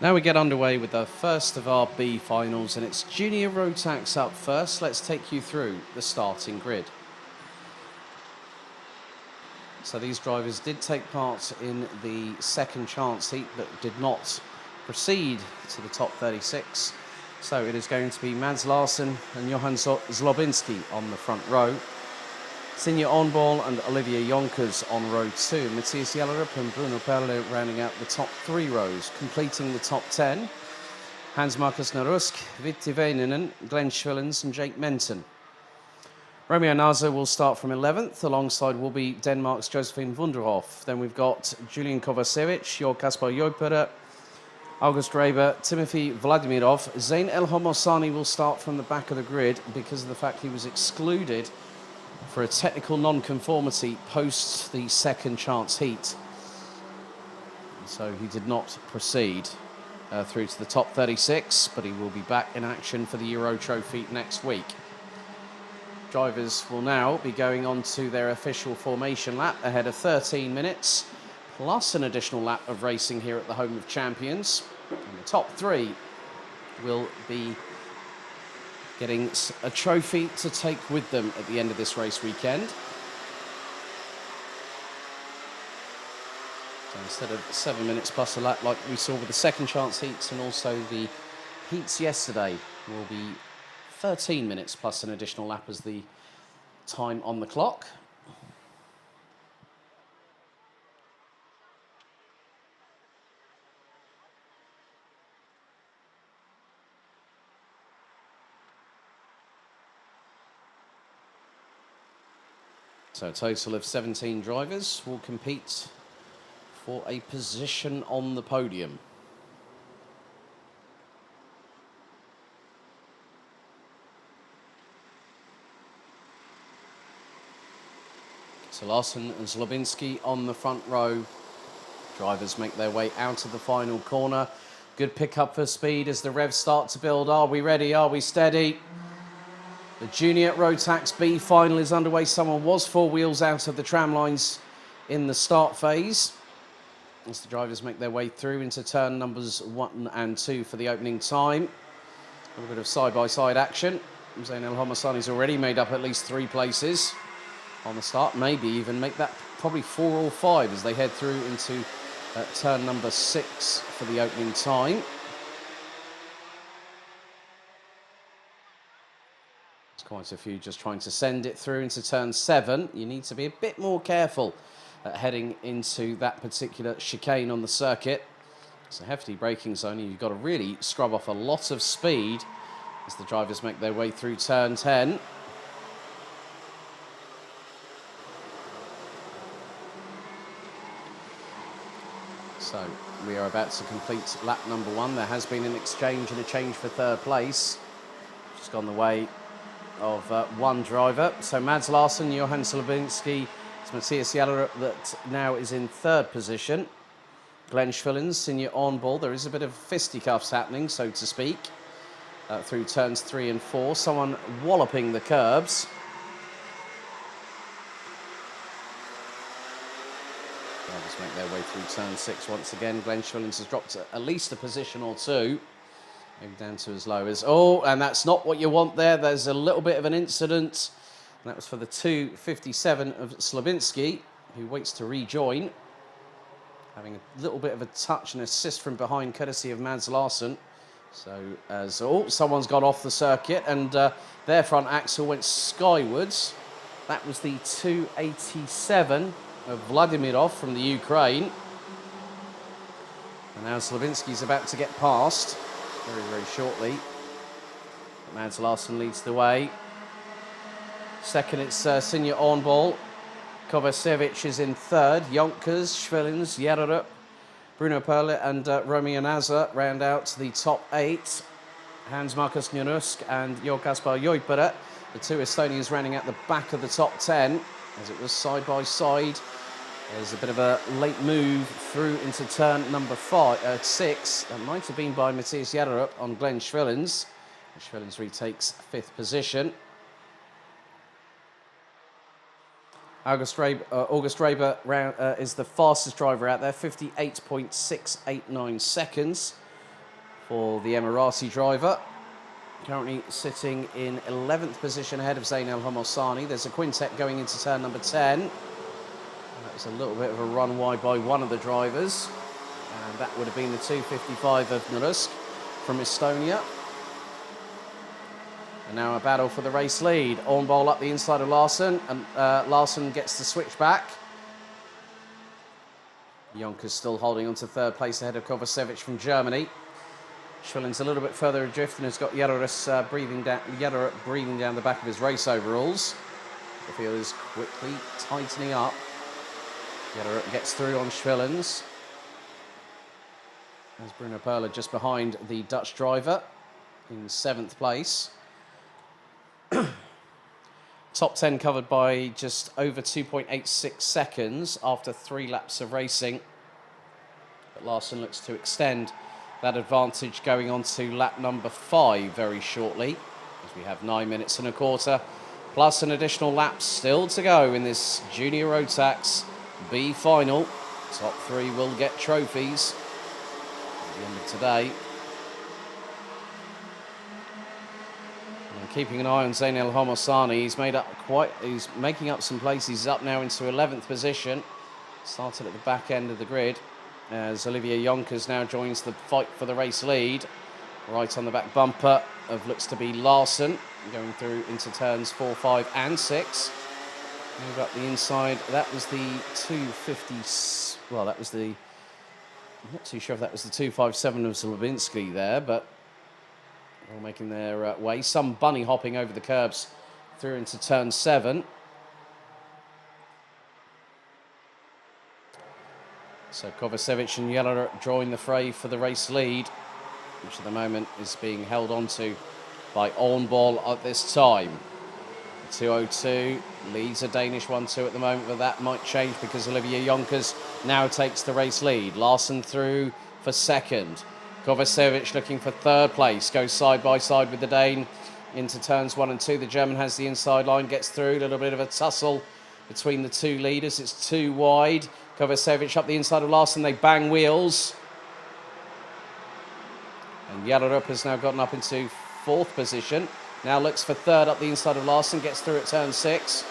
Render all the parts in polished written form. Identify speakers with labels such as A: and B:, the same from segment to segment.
A: Now we get underway with the first of our B finals, and it's Junior Rotax up first. Let's take you through the starting grid. So these drivers did take part in the second chance heat, but did not proceed to the top 36. So it is going to be Mads Larsen and Johan Zlobinski on the front row. Sinja Onball and Olivia Jonkers on row 2. Matthias Jellerup and Bruno Perle rounding out the top 3 rows. Completing the top 10, Hans-Markus Narusk, Vitti Väinänen, Glenn Schwillens and Jake Menton. Romeo Naza will start from 11th. Alongside will be Denmark's Josephine Wunderhoff. Then we've got Julian Kovacevic, Jo Kasper Joipere, August Reber, Timothy Vladimirov. Zain El Homosani will start from the back of the grid because of the fact he was excluded for a technical non-conformity post the second chance heat. So he did not proceed through to the top 36, but he will be back in action for the Euro Trophy next week. Drivers will now be going on to their official formation lap ahead of 13 minutes, plus an additional lap of racing here at the Home of Champions. And the top 3 will be getting a trophy to take with them at the end of this race weekend. So instead of 7 minutes plus a lap like we saw with the second chance heats and also the heats yesterday, will be 13 minutes plus an additional lap as the time on the clock. So a total of 17 drivers will compete for a position on the podium. So Larsen and Zlobinski on the front row. Drivers make their way out of the final corner. Good pickup for speed as the revs start to build. Are we ready? Are we steady? The Junior Rotax B final is underway. Someone was 4 wheels out of the tram lines in the start phase as the drivers make their way through into turn numbers 1 and 2 for the opening time. A little bit of side-by-side action. Zain El Homosani's already made up at least 3 places on the start. Maybe even make that probably 4 or 5 as they head through into turn number 6 for the opening time. Quite a few just trying to send it through into turn 7. You need to be a bit more careful heading into that particular chicane on the circuit. It's a hefty braking zone. You've got to really scrub off a lot of speed as the drivers make their way through turn 10. So we are about to complete lap number 1. There has been an exchange and a change for third place. Just gone the way of one driver. So Mads Larsen, Johan Zlobinski, it's Matthias Jellerup that now is in third position. Glenn Schwillens, Sinja Onball. There is a bit of fisticuffs happening, so to speak, through turns 3 and 4. Someone walloping the curbs. Drivers make their way through turn 6 once again. Glenn Schwillens has dropped at least a position or 2. Maybe down to as low as... Oh, and that's not what you want there. There's a little bit of an incident. And that was for the 2:57 of Zlobinski, who waits to rejoin. Having a little bit of a touch and assist from behind, courtesy of Mads Larsen. So, as... Oh, someone's got off the circuit, and their front axle went skywards. That was the 2:87 of Vladimirov from the Ukraine. And now Zlobinski's about to get past very, very shortly. Mads Larsen leads the way. Second, it's Sinja Onball. Kovacevic is in third. Jonkers, Schwillens, Jellerup, Bruno Perle and Romeo Naza round out the top 8. Hans-Markus Narusk and Jo Kasper Joipere, the 2 Estonians rounding out the back of the top 10 as it was side by side. There's a bit of a late move through into turn number 6. That might have been by Matthias Jellerup on Glenn Schwillens. Schwillens retakes 5th position. August Reber is the fastest driver out there, 58.689 seconds. for the Emirati driver. Currently sitting in 11th position ahead of Zain El Homosani. There's a quintet going into turn number 10. That was a little bit of a run wide by one of the drivers. And that would have been the 255 of Nurusk from Estonia. And now a battle for the race lead. Ornbol up the inside of Larson, and Larson gets the switch back. Yonkers still holding on to third place ahead of Kovacevic from Germany. Schwillen's a little bit further adrift and has got Yadorus breathing down the back of his race overalls. The field is quickly tightening up. Yadorus gets through on Schwillen's. There's Bruno Perla just behind the Dutch driver in 7th place. Top 10 covered by just over 2.86 seconds after 3 laps of racing. But Larson looks to extend that advantage going on to lap number 5 very shortly, as we have 9 minutes and a quarter, plus an additional lap still to go in this Junior Rotax B final. Top 3 will get trophies at the end of today. And keeping an eye on Zain El Homosani, he's making up some places. He's up now into 11th position. Started at the back end of the grid, as Olivier Yonkers now joins the fight for the race lead. Right on the back bumper of looks to be Larson, going through into turns 4, 5 and 6. Move up the inside. That was the 250, well, that was the, I'm not too sure if that was the 257 of Slavinsky there, but all making their way. Some bunny hopping over the curbs through into turn 7. So Kovacevic and Yeller drawing the fray for the race lead, which at the moment is being held onto by Ornbol at this time. 2:02 leads a Danish 1-2 at the moment, but that might change because Olivier Yonkers now takes the race lead. Larson through for second. Kovacevic looking for third place, goes side by side with the Dane into turns 1 and 2. The German has the inside line, gets through, a little bit of a tussle between the two leaders. It's too wide. Kovacevic up the inside of Larson, they bang wheels. And Yellerup has now gotten up into 4th position. Now looks for third up the inside of Larson, gets through at turn 6.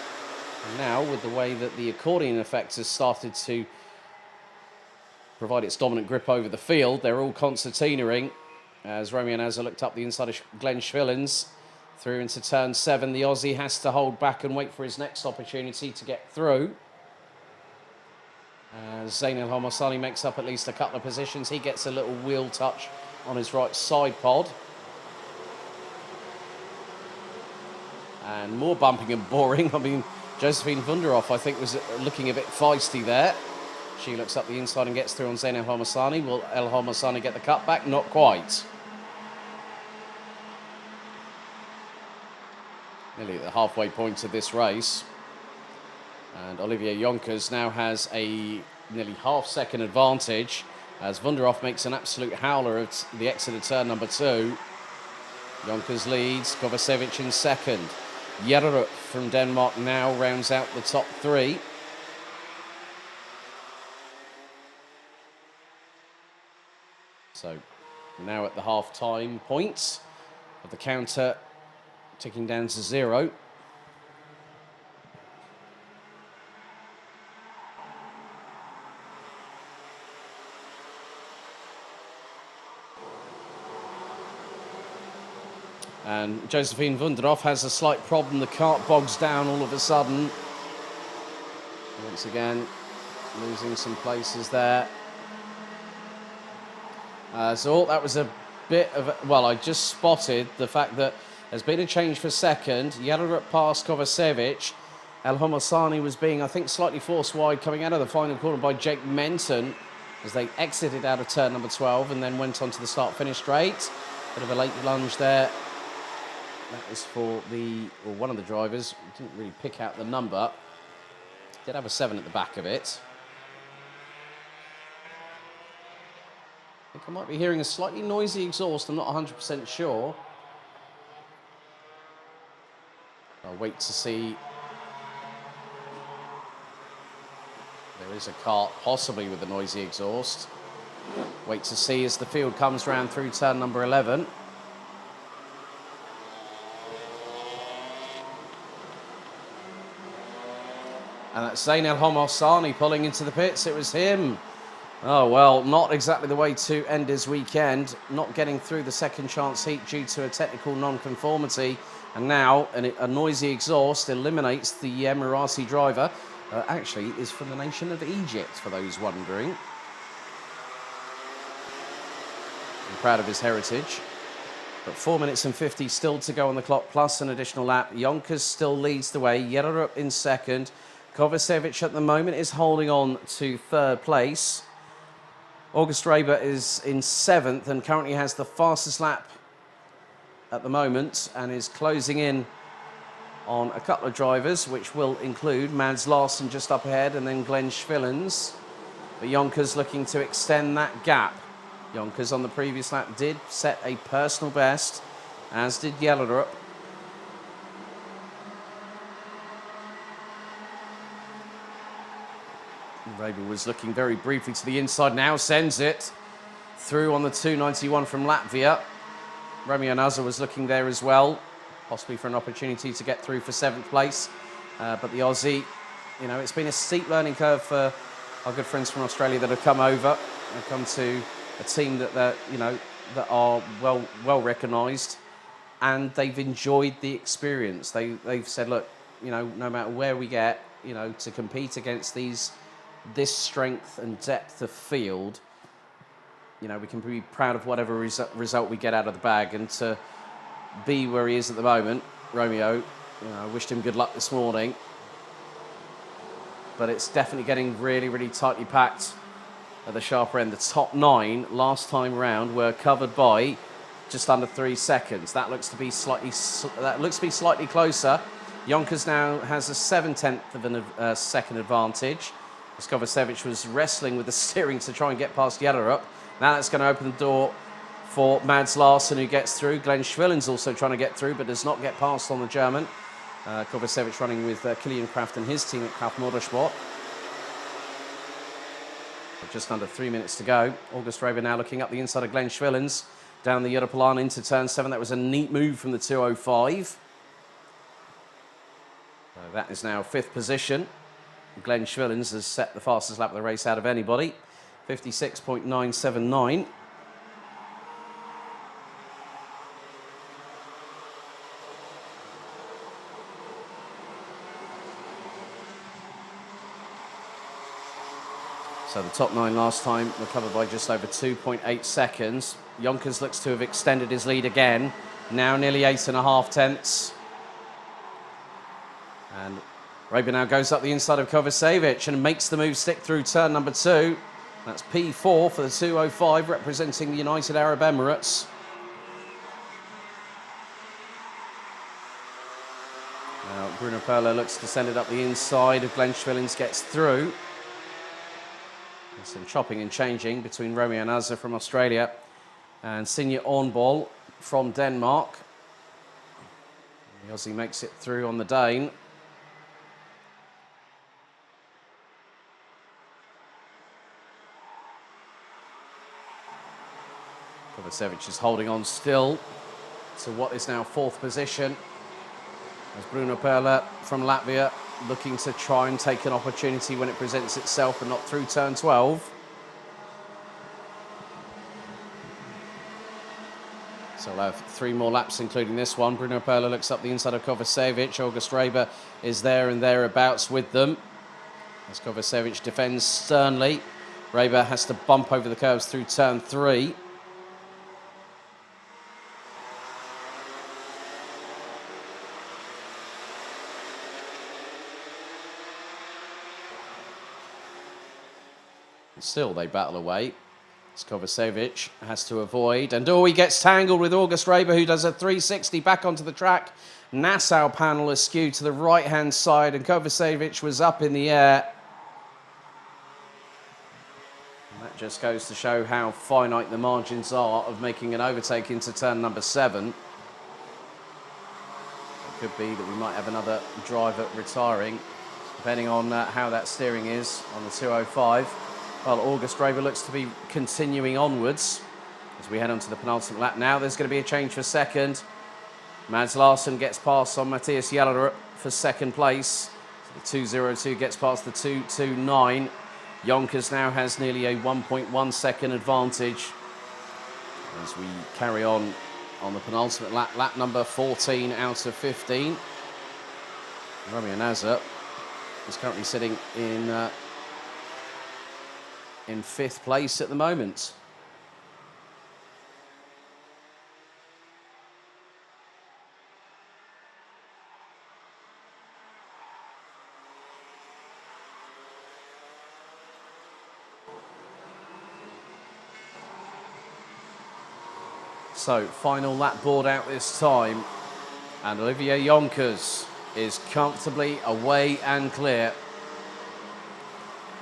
A: And now, with the way that the accordion effect has started to provide its dominant grip over the field, they're all concertinaing. As Romeo Nazar looked up the inside of Glenn Schwillens through into turn 7. The Aussie has to hold back and wait for his next opportunity to get through. As Zain El Homosani makes up at least a couple of positions. He gets a little wheel touch on his right side pod. And more bumping and boring. I mean, Josephine Wunderhoff, I think, was looking a bit feisty there. She looks up the inside and gets through on Zain El Homosani. Will El Homosani get the cutback? Not quite. Nearly at the halfway point of this race. And Olivier Yonkers now has a nearly half-second advantage as Wunderhoff makes an absolute howler at the exit of turn number 2. Yonkers leads, Kovacevic in second. Jerrup from Denmark now rounds out the top 3. So now at the half-time point of the counter, ticking down to 0. And Josephine Wunderhoff has a slight problem. The cart bogs down all of a sudden. Once again, losing some places there. So that was a bit of well, I just spotted the fact that there's been a change for second. Yellerup past Kovacevic. El Homosani was being, I think, slightly forced wide coming out of the final corner by Jake Menton as they exited out of turn number 12 and then went on to the start-finish straight. Bit of a late lunge there. That was for one of the drivers. Didn't really pick out the number. Did have a 7 at the back of it. I think I might be hearing a slightly noisy exhaust. I'm not 100% sure. I'll wait to see. There is a cart, possibly with a noisy exhaust. Wait to see as the field comes round through turn number 11. And that's Zain El Homossani pulling into the pits. It was him. Oh, well, not exactly the way to end his weekend. Not getting through the second chance heat due to a technical non-conformity. And now a noisy exhaust eliminates the Emirati driver. Actually, is from the nation of Egypt, for those wondering. I'm proud of his heritage. But 4 minutes and 50 still to go on the clock, plus an additional lap. Yonkers still leads the way. Yellerup in second. Kovacevic at the moment is holding on to third place. August Raber is in seventh and currently has the fastest lap at the moment and is closing in on a couple of drivers, which will include Mads Larsson just up ahead and then Glenn Schwillens. But Yonkers looking to extend that gap. Yonkers on the previous lap did set a personal best, as did Yellerup. Raber was looking very briefly to the inside, now sends it through on the 291 from Latvia. Romeo Nazar was looking there as well, possibly for an opportunity to get through for 7th place. But the Aussie, you know, it's been a steep learning curve for our good friends from Australia that have come over and come to a team that you know, that are well recognised, and they've enjoyed the experience. They've said, look, you know, no matter where we get, you know, to compete against this strength and depth of field, you know, we can be proud of whatever result we get out of the bag. And to be where he is at the moment, Romeo, you know, I wished him good luck this morning. But it's definitely getting really tightly packed at the sharper end. The top 9 last time round were covered by just under 3 seconds. That looks to be slightly closer. Yonkers now has a 7/10 of a second advantage. Kovacevic was wrestling with the steering to try and get past Yellerup. Now that's going to open the door for Mads Larsson, who gets through. Glenn Schwillen's also trying to get through, but does not get past on the German. Kovacevic running with Kilian Kraft and his team at Kraft Motorsport. Just under 3 minutes to go. August Raber now looking up the inside of Glenn Schwillens down the Europalan into turn 7. That was a neat move from the 205. So that is now 5th position. Glenn Schwillens has set the fastest lap of the race out of anybody, 56.979. So the top 9 last time were covered by just over 2.8 seconds. Yonkers looks to have extended his lead again, now nearly 8.5 tenths. And Raber now goes up the inside of Kovacevic and makes the move stick through turn number 2. That's P4 for the 205, representing the United Arab Emirates. Now Bruno Perla looks to send it up the inside of Glenn Schwillens, gets through. There's some chopping and changing between Romeo Nazar from Australia and Sinja Ornball from Denmark. The Aussie makes it through on the Dane. Kovacevic is holding on still to what is now 4th position, as Bruno Perla from Latvia looking to try and take an opportunity when it presents itself, but not through turn 12. So we'll have 3 more laps, including this one. Bruno Perla looks up the inside of Kovacevic. August Raber is there and thereabouts with them, as Kovacevic defends sternly. Raber has to bump over the curves through turn 3. Still, they battle away. Kovacevic has to avoid, and he gets tangled with August Raber, who does a 360 back onto the track. Nassau panel askew to the right-hand side, and Kovacevic was up in the air. And that just goes to show how finite the margins are of making an overtake into turn number 7. It could be that we might have another driver retiring, depending on how that steering is on the 205. Well, August Draver looks to be continuing onwards as we head on to the penultimate lap. Now there's going to be a change for second. Mads Larsson gets past on Matthias Jellerup for second place. So the 2:02 gets past the 2:29. Yonkers now has nearly a 1.1 second advantage as we carry on the penultimate lap, lap number 14 out of 15. Romeo Nazar is currently sitting in fifth place at the moment. So, final lap board out this time, and Olivier Yonkers is comfortably away and clear.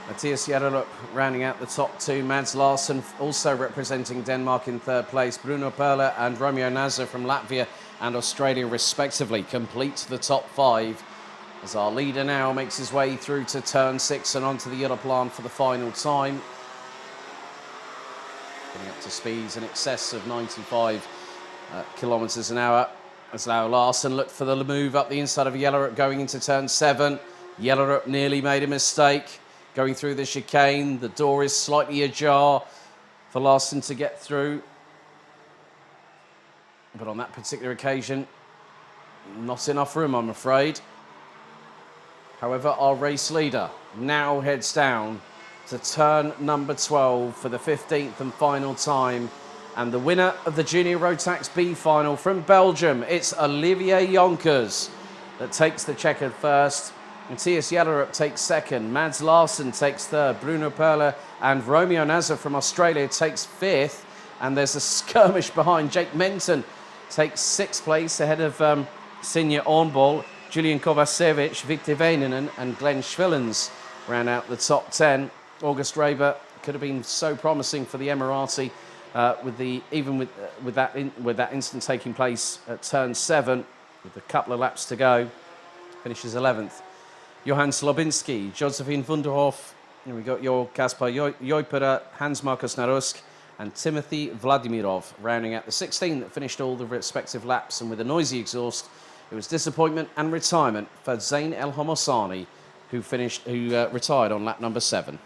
A: Matthias Jellerup rounding out the top two. Mads Larsson also representing Denmark in third place. Bruno Perla and Romeo Nazar from Latvia and Australia respectively complete the top five, as our leader now makes his way through to turn 6 and onto the Europlan for the final time. Getting up to speeds in excess of 95 kilometres an hour. As now Larsson looked for the move up the inside of Jellerup going into turn 7. Jellerup nearly made a mistake going through the chicane. The door is slightly ajar for Larsson to get through. But on that particular occasion, not enough room, I'm afraid. However, our race leader now heads down to turn number 12 for the 15th and final time. And the winner of the Junior Rotax B final from Belgium, it's Olivier Yonkers that takes the checkered first. Matthias Jellerup takes second. Mads Larsson takes third. Bruno Perla and Romeo Nazar from Australia takes fifth. And there's a skirmish behind. Jake Menton takes sixth place ahead of Sinja Ornball. Julian Kovacevic, Victor Vaininen and Glenn Schwillens round out the top 10. August Draver could have been so promising for the Emirati with that incident taking place at turn 7 with a couple of laps to go. Finishes 11th. Johan Slobinski, Josephine Wunderhoff, and we got your Kaspar Joipera, Hans Markus Narusk, and Timothy Vladimirov rounding out the 16 that finished all the respective laps. And with a noisy exhaust, it was disappointment and retirement for Zain El Homosani, who retired on lap number 7.